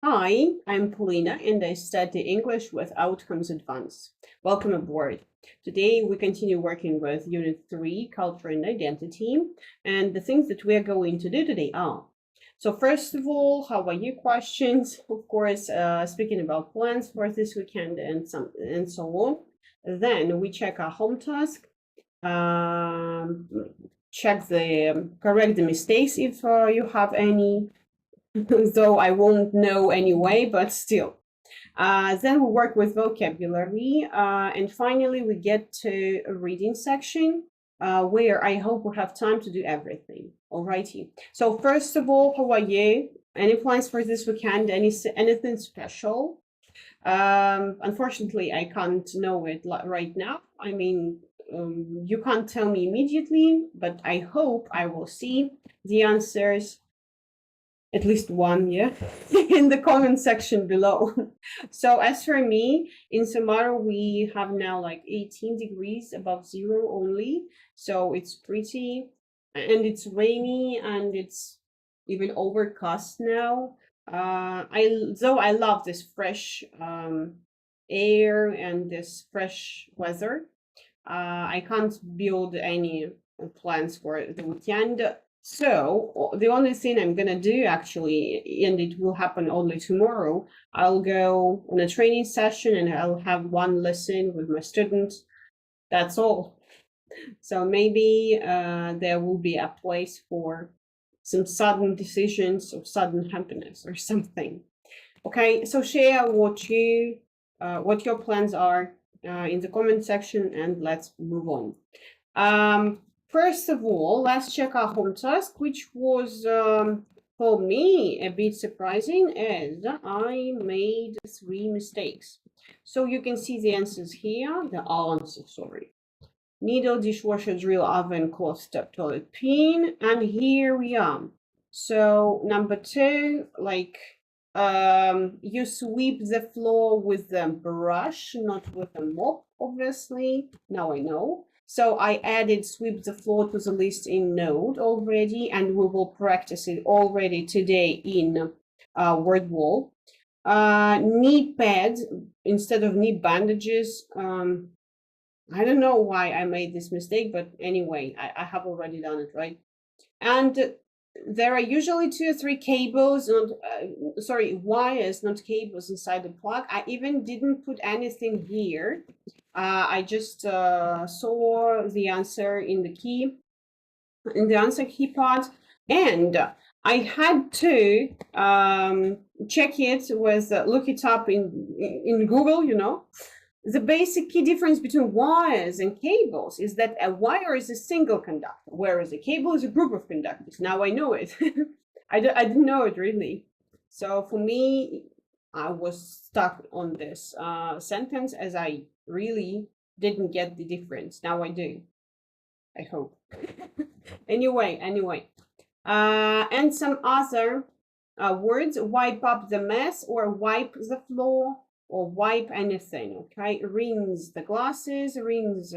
Hi, I'm Paulina and I study English with Outcomes Advanced. Welcome aboard. Today we continue working with Unit 3, Culture and Identity, and the things that we are going to do today are. So first of all, how are you questions? Of course, speaking about plans for this weekend and so on. Then we check our home task, check correct the mistakes if you have any, though I won't know anyway, but still. Then we work with vocabulary, and finally we get to a reading section where I hope we'll have time to do everything. Alrighty. So first of all, how are you? Any plans for this weekend? Anything special? Unfortunately, I can't know it right now. I mean, you can't tell me immediately, but I hope I will see the answers, at least one, yeah, in the comment section below. So as for me, in Samara, we have now like 18 degrees above zero only. So it's pretty, and it's rainy, and it's even overcast now. I love this fresh air and this fresh weather. I can't build any plans for the weekend. So the only thing I'm gonna do actually, and it will happen only tomorrow, I'll go on a training session and I'll have one lesson with my students. That's all. So maybe there will be a place for some sudden decisions or sudden happiness or something. Okay, so share what your plans are in the comment section, and let's move on. First of all, let's check our home task, which was for me a bit surprising as I made 3 mistakes. So you can see the answers here, the answers, sorry. Needle, dishwasher, drill, oven, cloth, step, toilet, pin, and here we are. So number 2, like you sweep the floor with the brush, not with a mop, obviously. Now I know. So I added sweep the floor to the list in Node already, and we will practice it already today in wordwall. Knee pads instead of knee bandages. I don't know why I made this mistake, but anyway, I have already done it, right? And there are usually 2 or 3 cables, wires, not cables inside the plug. I even didn't put anything here. I just saw the answer in the answer key part, and I had to check it with look it up in Google, you know. The basic key difference between wires and cables is that a wire is a single conductor, whereas a cable is a group of conductors. Now I know it. I didn't know it really. So for me, I was stuck on this sentence as I really didn't get the difference. Now I do. I hope. Anyway. And some other words: wipe up the mess, or wipe the floor, or wipe anything. Okay, rinse the glasses, rinse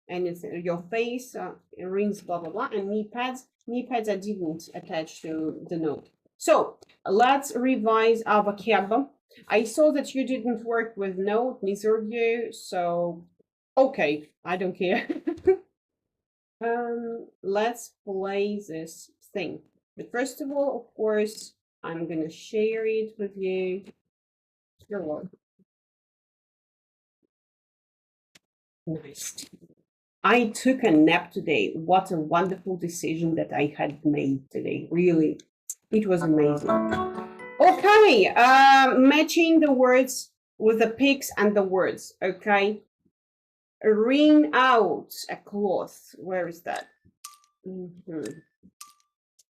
anything, your face, rinse blah blah blah. And knee pads I didn't attach to the note. So let's revise our vocab. I saw that you didn't work with note, neither of you, so okay, I don't care. Let's play this thing. But first of all, of course, I'm gonna share it with you. You're welcome. Nice. I took a nap today. What a wonderful decision that I had made today. Really, it was amazing. Okay, matching the words with the pics and the words. Okay, wring out a cloth. Where is that?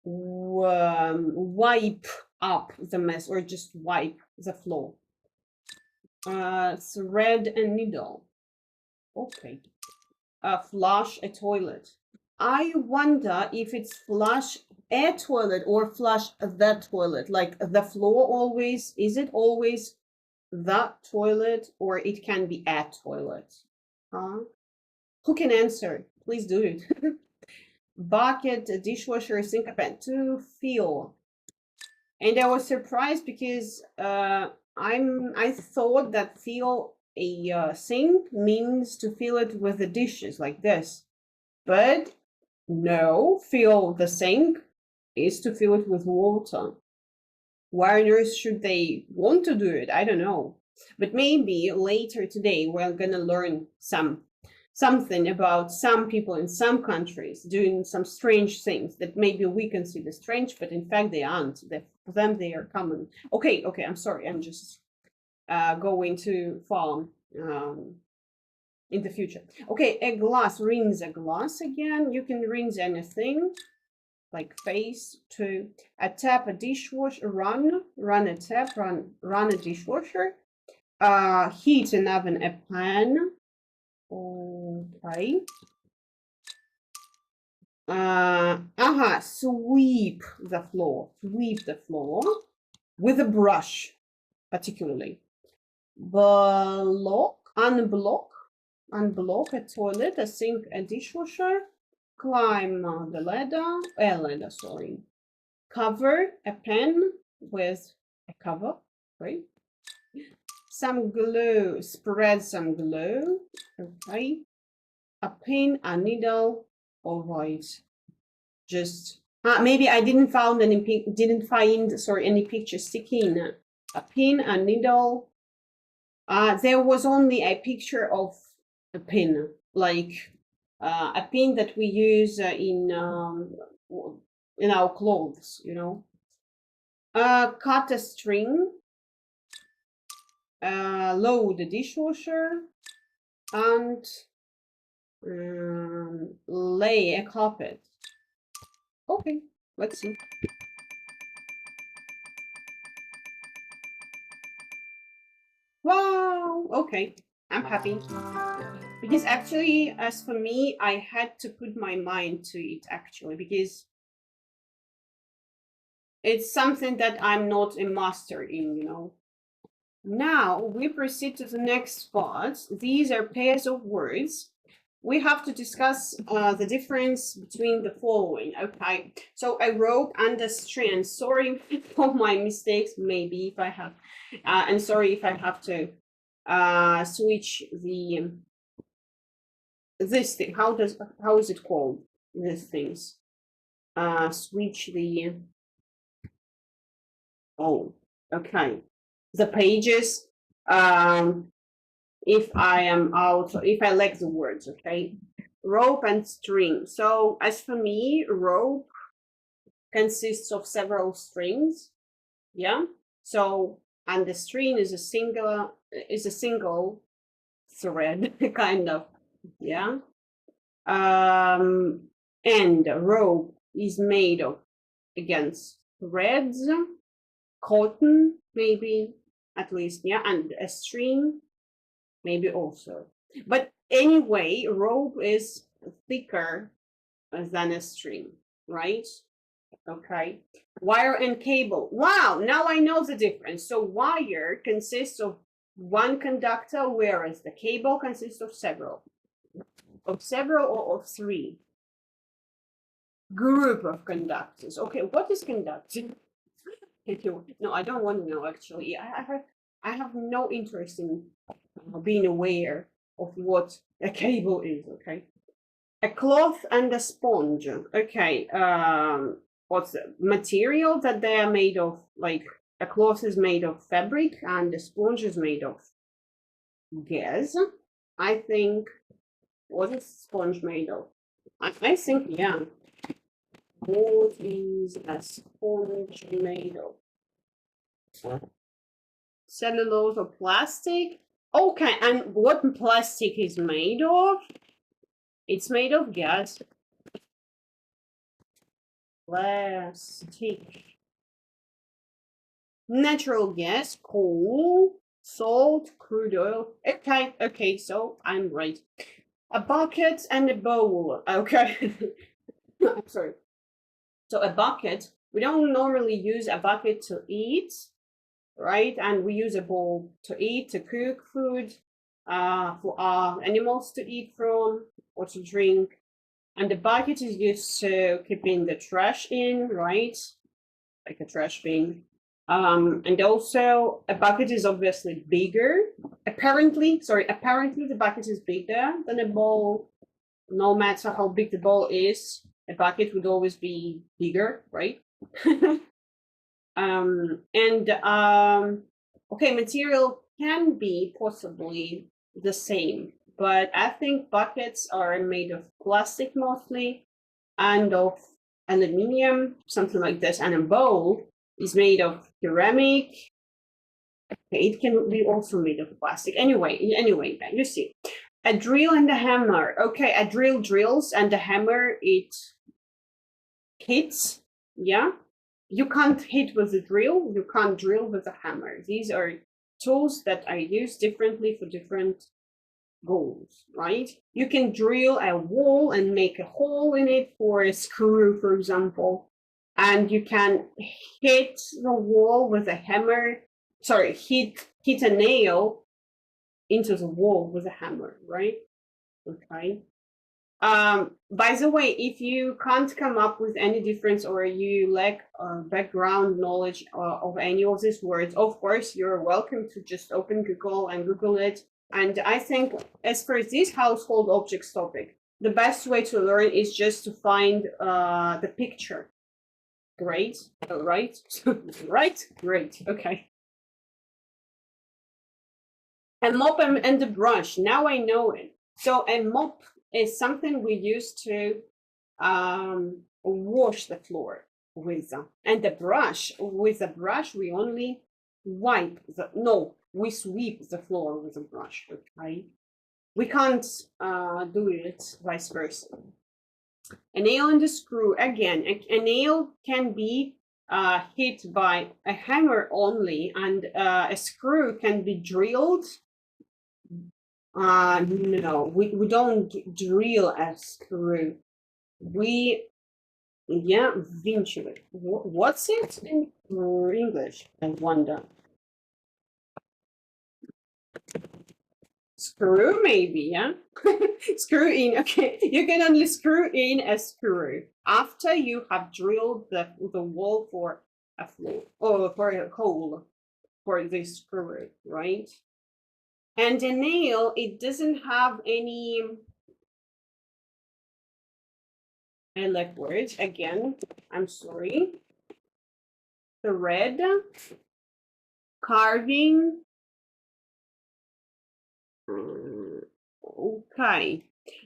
Wipe up the mess, or just wipe the floor. Thread a needle. Okay. Flush a toilet. I wonder if it's flush a toilet or flush the toilet. Like the floor always, is it always the toilet, or it can be a toilet? Who can answer? Please do it. Bucket, dishwasher, sink, pan. To fill. And I was surprised because I thought that fill a sink means to fill it with the dishes like this. But no, fill the sink is to fill it with water. Why on earth should they want to do it? I don't know. But maybe later today we're gonna learn something about some people in some countries doing some strange things that maybe we consider strange, but in fact they aren't. For them they are common. Okay, I'm sorry. I'm just going to farm in the future. Okay, a glass, rinse a glass again. You can rinse anything, like face to a tap, a dishwasher, run a tap, run a dishwasher, heat an oven, a pan. Okay. Sweep the floor with a brush, particularly. Unblock a toilet, a sink, a dishwasher. Climb the ladder, sorry. Cover a pen with a cover, right? Some glue, spread some glue, okay. A pin, a needle, all right. Just maybe I didn't find any pictures sticking. A pin, a needle. There was only a picture of a pin, like a pin that we use in our clothes, you know. Cut a string. Load the dishwasher, and lay a carpet. Okay, let's see. Wow, okay, I'm happy. Because actually, as for me, I had to put my mind to it, actually, because it's something that I'm not a master in, you know. Now, we proceed to the next part. These are pairs of words. We have to discuss the difference between the following. Okay, so I wrote understand. Sorry for my mistakes, maybe if I have, and sorry if I have to switch this thing. How is it called? These things. Switch the. Oh, okay. The pages. If I am out, if I lack the words, okay. Rope and string. So as for me, rope consists of several strings, yeah. So, and the string is a single thread, kind of, yeah. And rope is made of, against threads, cotton, maybe, at least, yeah, and a string, maybe also. But anyway, rope is thicker than a string, right? Okay. Wire and cable. Wow, now I know the difference. So wire consists of one conductor, whereas the cable consists of several. Of several or of three. Group of conductors. Okay, what is conducting? No, I don't want to know, actually. I have no interest in being aware of what a cable is, okay? A cloth and a sponge. Okay, what's the material that they are made of? Like, a cloth is made of fabric and a sponge is made of gas, I think. What is sponge made of? I think, yeah. What is a sponge made of? Cellulose or plastic? Okay, and what plastic is made of? It's made of gas. Plastic. Natural gas, coal, salt, crude oil. Okay, so I'm right. A bucket and a bowl. Okay. I'm sorry. So a bucket, we don't normally use a bucket to eat, right? And we use a bowl to eat, to cook food, for our animals to eat from or to drink. And the bucket is used to keeping the trash in, right? Like a trash bin. And also a bucket is obviously bigger. Apparently the bucket is bigger than a bowl. No matter how big the bowl is, a bucket would always be bigger, right? Okay, material can be possibly the same, but I think buckets are made of plastic mostly and of aluminium, something like this, and a bowl is made of ceramic. Okay, it can be also made of plastic. Anyway, you see. A drill and a hammer. Okay, a drill drills and a hammer it hits. Yeah. You can't hit with a drill, you can't drill with a hammer. These are tools that are used differently for different goals, right? You can drill a wall and make a hole in it for a screw, for example. And you can hit the wall with a hammer, sorry, hit a nail into the wall with a hammer, right? Okay. By the way, if you can't come up with any difference or you lack background knowledge of any of these words, of course, you're welcome to just open Google and Google it. And I think as for this household objects topic, the best way to learn is just to find the picture. Great, right? Right, great, okay. A mop and a brush, now I know it. So a mop is something we use to wash the floor with. And the brush, with a brush, we only wipe we sweep the floor with a brush, okay? We can't do it vice versa. A nail and a screw, again, a nail can be hit by a hammer only, and a screw can be drilled. No, we don't drill a screw. Eventually. What's it in English? I wonder. Screw, maybe, yeah? Screw in, okay. You can only screw in a screw after you have drilled the wall for a floor, or for a hole for this screw, right? And a nail, it doesn't have any, I like words, again, I'm sorry. Thread, carving, okay.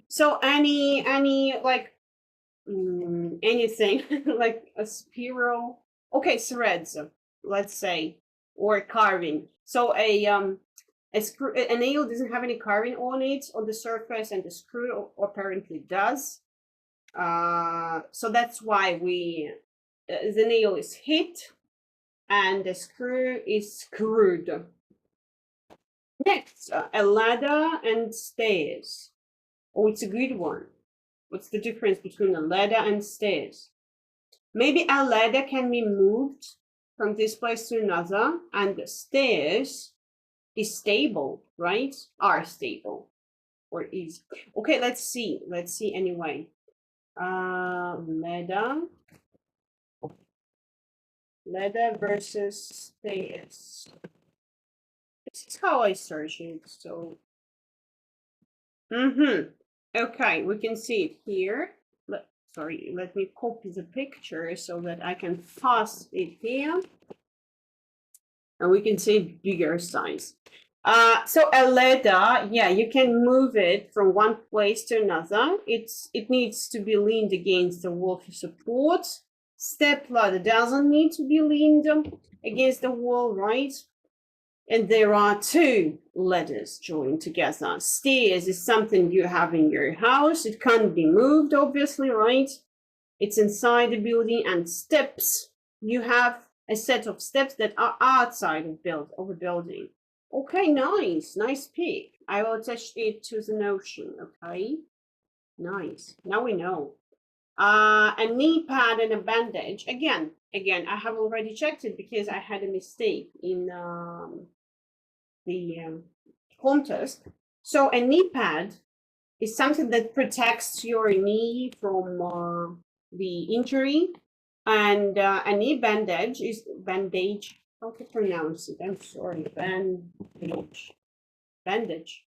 So any like anything like a spiral, okay, threads, let's say, or carving. So a nail doesn't have any carving on it on the surface, and the screw apparently does. So that's why the nail is hit and the screw is screwed. Next, a ladder and stairs. Oh, it's a good one. What's the difference between a ladder and stairs? Maybe a ladder can be moved from this place to another, and the stairs is stable, right? Are stable, or is. Okay, let's see. Let's see anyway. Ladder versus stairs. This is how I search it. So, okay, we can see it here. Let me copy the picture so that I can pass it here. And we can see bigger size. So a ladder, yeah, you can move it from one place to another. It needs to be leaned against the wall for support. Step ladder doesn't need to be leaned against the wall, right? And there are two ladders joined together. Stairs is something you have in your house. It can't be moved, obviously, right? It's inside the building. And steps, you have a set of steps that are outside of a building. Okay, nice pick. I will attach it to the notion, okay? Nice, now we know. A knee pad and a bandage. Again, I have already checked it because I had a mistake in the contest. So a knee pad is something that protects your knee from the injury, and a knee bandage is how to pronounce it. I'm sorry. Bandage. Bandage.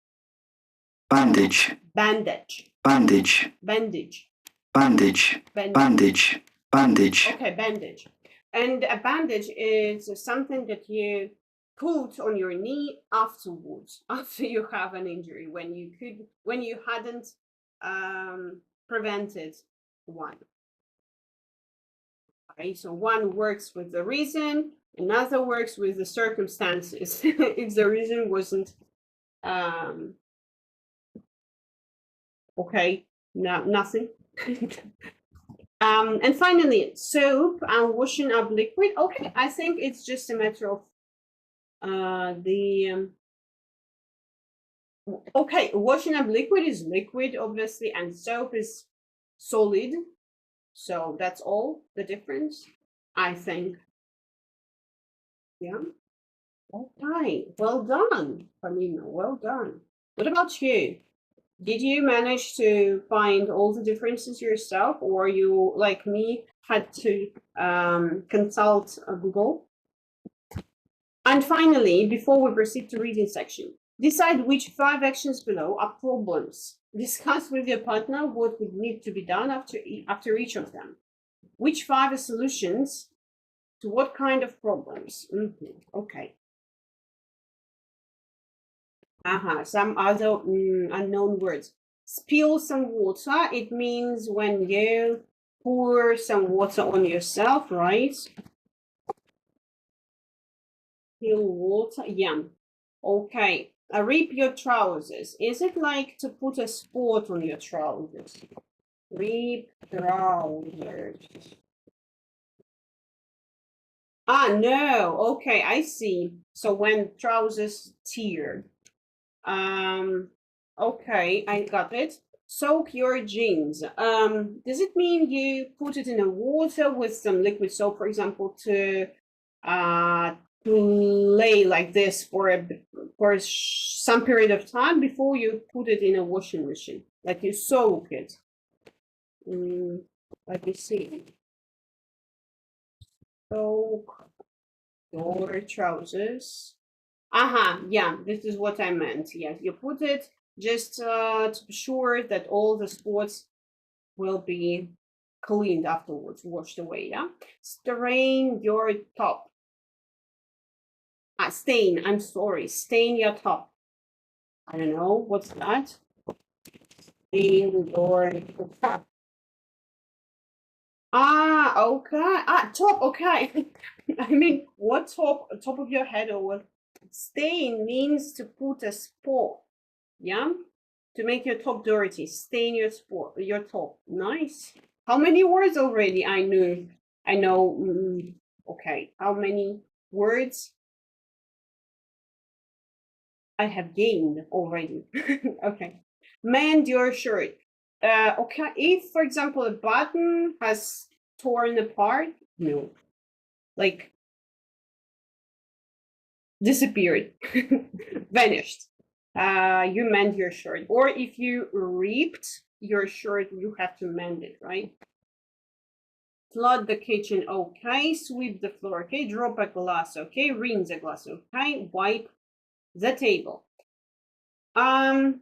Bandage. Bandage. Bandage. Bandage. Bandage. Bandage. Bandage. Okay, bandage. And a bandage is something that you put on your knee afterwards, after you have an injury, when you hadn't prevented one. Okay, so one works with the reason, another works with the circumstances. If the reason wasn't okay, no, nothing. And finally, soap and washing up liquid. Okay, I think it's just a matter of okay, washing up liquid is liquid, obviously, and soap is solid. So that's all the difference, I think. Yeah. Okay, well done, Paulina, well done. What about you? Did you manage to find all the differences yourself, or you, like me, had to consult Google? And finally, before we proceed to reading section, decide which 5 actions below are problems. Discuss with your partner what would need to be done after each of them. Which 5 are solutions to what kind of problems? Okay. Some other unknown words. Spill some water. It means when you pour some water on yourself, right? Spill water. Yeah. Okay. Rip your trousers. Is it like to put a spot on your trousers? Rip trousers. No. Okay, I see. So when trousers tear. Okay, I got it. Soak your jeans. Does it mean you put it in a water with some liquid soap, for example, to lay like this for some period of time before you put it in a washing machine? Like you soak it. Let me see. Soak your trousers. Yeah, this is what I meant. Yes, you put it just to be sure that all the spots will be cleaned afterwards, washed away. Yeah, stain your top. Stain. I'm sorry. Stain your top. I don't know what's that. Stain your top. Okay. Top. Okay. I mean, what top? Top of your head or what? Stain means to put a spot, yeah, to make your top dirty. Stain your top. Nice. How many words already? I know. Okay, how many words I have gained already? Okay, mend your shirt. Okay, if for example a button has torn apart, no, like disappeared, vanished. You mend your shirt. Or if you ripped your shirt, you have to mend it, right? Flood the kitchen, okay. Sweep the floor, okay. Drop a glass, okay. Rinse a glass, okay. Wipe the table. 5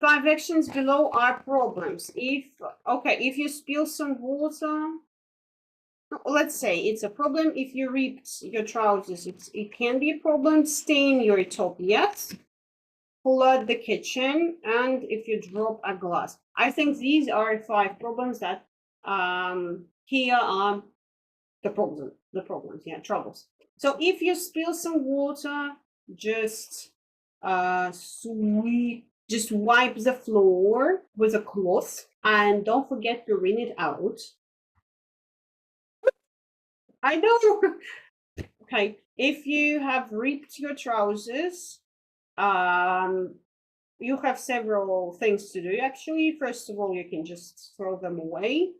actions below are problems. If you spill some water, let's say it's a problem. If you ripped your trousers, it can be a problem. Stain your top, yes. Flood the kitchen, and if you drop a glass. I think these are 5 problems that here are the problems, yeah, troubles. So if you spill some water, just wipe the floor with a cloth and don't forget to rinse it out. I know. Okay, if you have ripped your trousers, you have several things to do. Actually, first of all, you can just throw them away.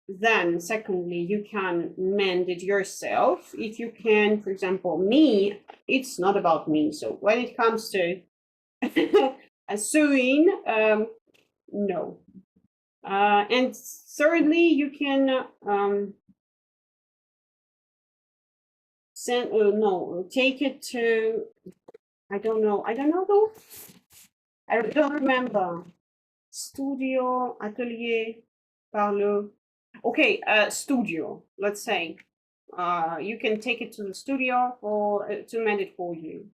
Then secondly, you can mend it yourself. If you can, for example, me, it's not about me. So when it comes to sewing, no. And thirdly, you can send, no, take it to, I don't know though. I don't remember. Studio, atelier, parle. Okay, studio, let's say. You can take it to the studio for to mend it for you.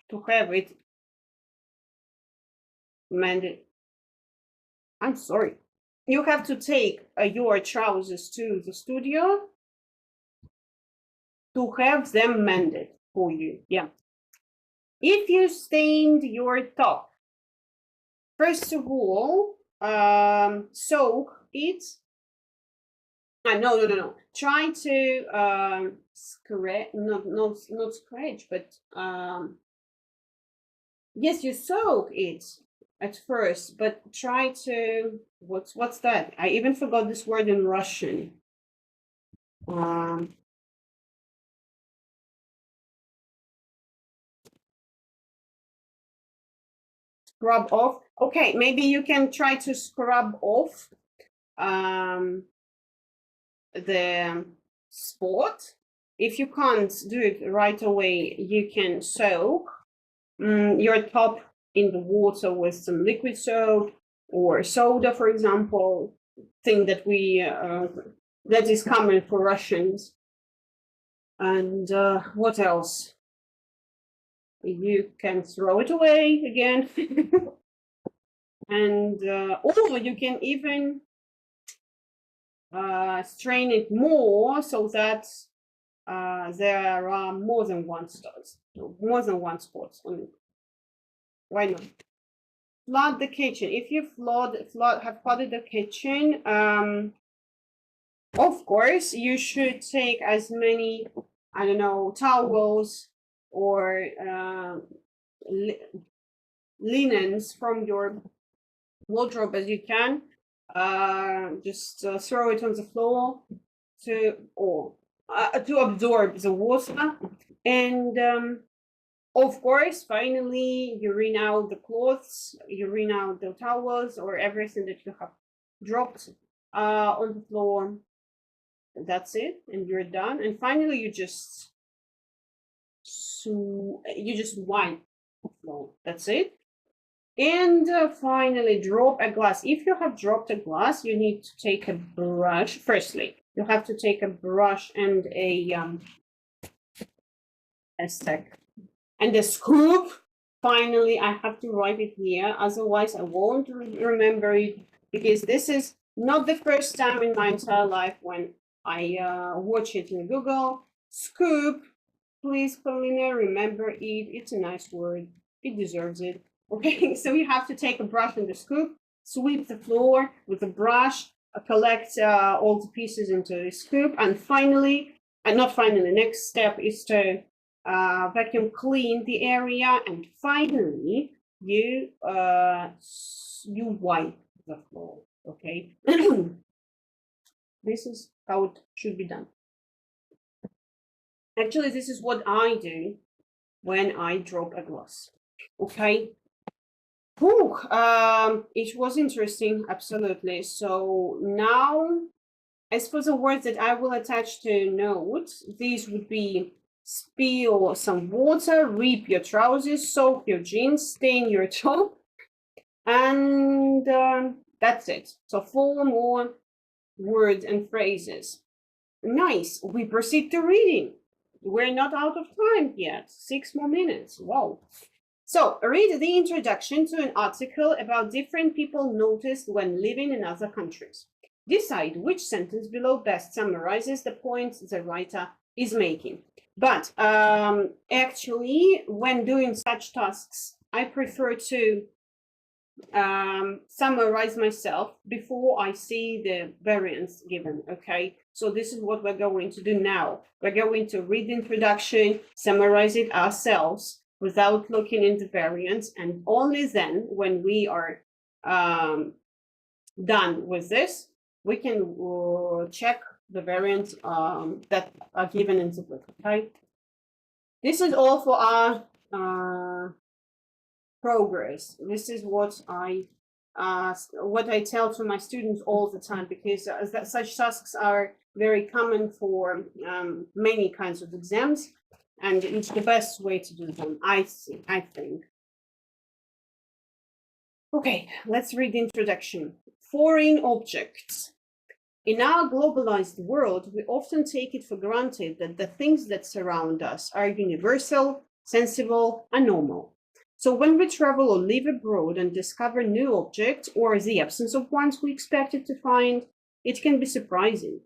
To have it mended. I'm sorry. You have to take your trousers to the studio to have them mended for you. Yeah. If you stained your top, first of all, soak it. No. Try to scratch, not scratch, but yes, you soak it at first, but try to what's that? I even forgot this word in Russian. Scrub off. Okay, maybe you can try to scrub off the spot. If you can't do it right away, you can soak your top in the water with some liquid soap or soda, for example, thing that we that is common for Russians. And what else? You can throw it away again. And or you can even strain it more so that there are more than one spot on it. Why not? Flood the kitchen. If you have flooded the kitchen, of course you should take as many, I don't know, towels or linens from your wardrobe as you can. Just throw it on the floor to absorb the water. And of course, finally, you rinse out the clothes, you rinse out the towels or everything that you have dropped on the floor. That's it, and you're done. And finally, you just wipe the floor. That's it. And finally, drop a glass. If you have dropped a glass, you need to take a brush. Firstly, you have to take a brush and a stick and a scoop. Finally, I have to write it here, otherwise I won't remember it, because this is not the first time in my entire life when I watch it in Google. Scoop, please, Paulina, remember it. It's a nice word. It deserves it. Okay, so you have to take a brush and a scoop, sweep the floor with a brush, collect all the pieces into a scoop, and finally, next step is to vacuum clean the area, and finally you wipe the floor. Okay. This is how it should be done. Actually, this is what I do when I drop a glass. Okay. Whew, it was interesting, absolutely. So now, as for the words that I will attach to notes, these would be spill some water, rip your trousers, soak your jeans, stain your top, and that's it. So 4 more words and phrases. Nice. We proceed to reading. We're not out of time yet. 6 more minutes. Wow. So read the introduction to an article about different people noticed when living in other countries. Decide which sentence below best summarizes the point the writer is making. But actually, when doing such tasks, I prefer to summarize myself before I see the variants given. Okay, so this is what we're going to do now. We're going to read the introduction, summarize it ourselves without looking into variants, and only then, when we are done with this, we can check the variants that are given in the book. Okay, this is all for our progress. This is what I what I tell to my students all the time, because such tasks are very common for many kinds of exams, and it's the best way to do them, I think. Okay, let's read the introduction. Foreign objects. In our globalized world, we often take it for granted that the things that surround us are universal, sensible, and normal. So when we travel or live abroad and discover new objects or the absence of ones we expected to find, it can be surprising.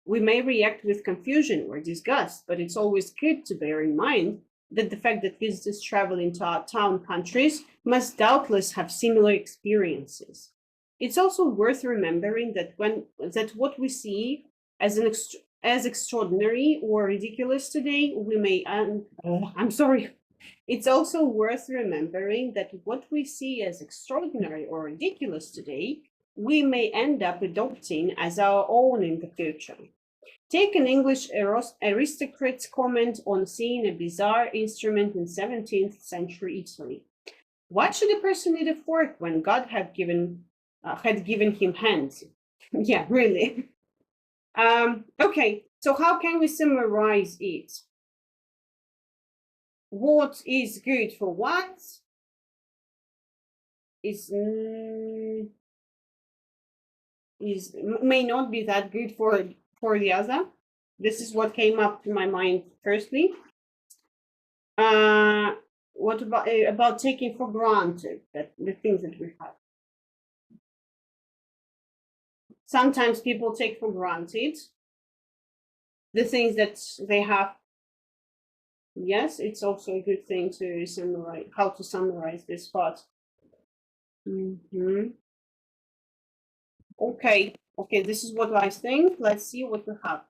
We may react with confusion or disgust, but it's always good to bear in mind that the fact that visitors travel into our town countries must doubtless have similar experiences. It's also worth remembering that what we see as extraordinary or ridiculous today, we may It's also worth remembering that what we see as extraordinary or ridiculous today, we may end up adopting as our own in the future. Take an English aristocrat's comment on seeing a bizarre instrument in 17th century Italy. Why should a person need a fork when God had given him hands? Yeah, really. Okay, so how can we summarize it? What is good for what may not be that good for the other. This is what came up to my mind firstly. What about taking for granted that the things that we have? Sometimes people take for granted the things that they have. Yes, it's also a good thing to summarize, how to summarize this part. Okay, this is what I think. Let's see what we have.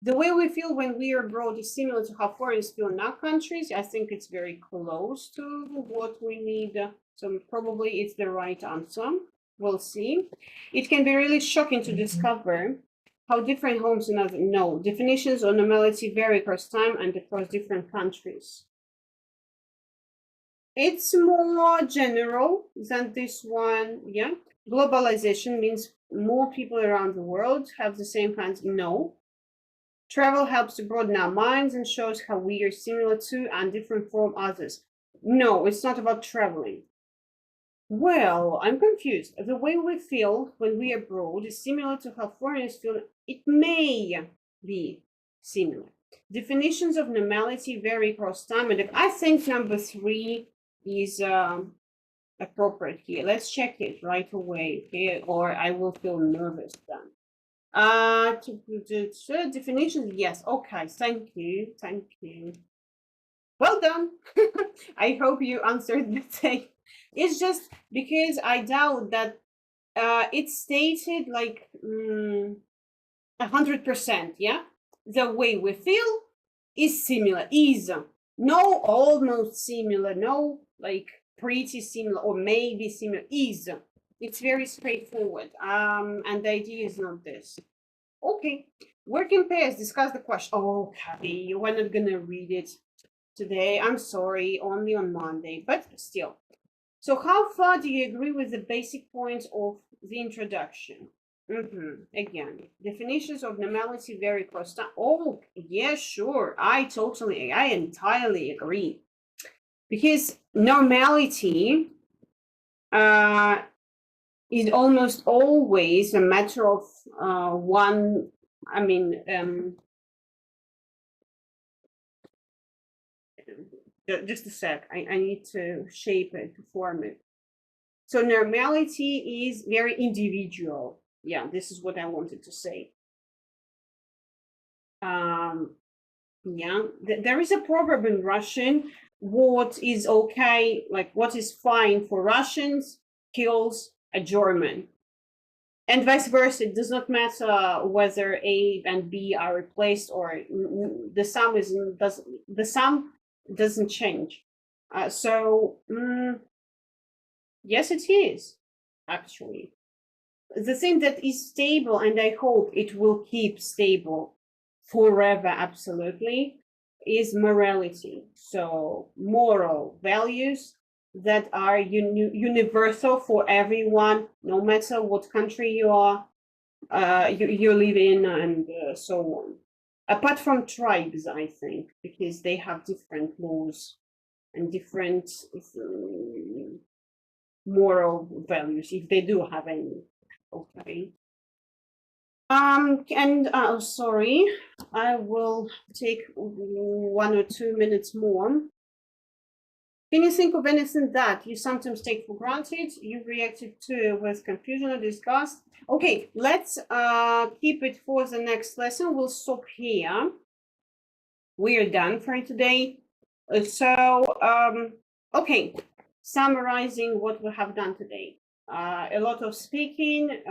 The way we feel when we are abroad is similar to how foreigners feel in our countries. I think it's very close to what we need. So probably it's the right answer. We'll see. It can be really shocking to discover how different homes in other. No, definitions of normality vary across time and across different countries. It's more general than this one. Yeah. Globalization means more people around the world have the same kinds. No. Travel helps to broaden our minds and shows how we are similar to and different from others. No, it's not about traveling. Well, I'm confused. The way we feel when we are abroad is similar to how foreigners feel. It may be similar. Definitions of normality vary across time, and I think number 3 is appropriate here. Let's check it right away, okay? Or I will feel nervous then. Definitions, yes. Okay, thank you. Well done. I hope you answered the same. It's just because I doubt that it's stated like 100%, yeah? The way we feel is similar, no almost similar, no like pretty similar or maybe similar, it's very straightforward. And the idea is not this. Okay, work in pairs, discuss the question. Okay, we're not gonna read it today. I'm sorry, only on Monday, but still. So how far do you agree with the basic points of the introduction? Again, definitions of normality vary across time. Oh, yeah, sure. I entirely agree. Because normality is almost always a matter of just a sec. I need to shape it, to form it. So normality is very individual. Yeah, this is what I wanted to say. Yeah, there is a proverb in Russian: what is okay, like what is fine for Russians kills a German, and vice versa. It does not matter whether A and B are replaced or the sum doesn't change. Yes, it is actually the thing that is stable, and I hope it will keep stable forever, absolutely, is morality. So moral values that are universal for everyone, no matter what country you are, you live in, and so on. Apart from tribes, I think, because they have different laws and different moral values, if they do have any. Okay. And sorry, I will take 1 or 2 minutes more. Can you think of anything that you sometimes take for granted, you reacted to with confusion or disgust? Okay, let's keep it for the next lesson. We'll stop here. We are done for today. Okay, summarizing what we have done today. A lot of speaking,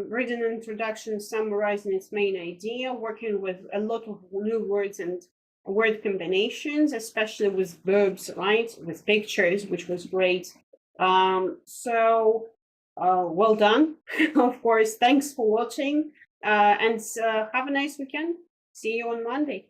reading an introduction, summarizing its main idea, working with a lot of new words and word combinations, especially with verbs, right? With pictures, which was great. Well done. Of course, thanks for watching, and have a nice weekend. See you on Monday.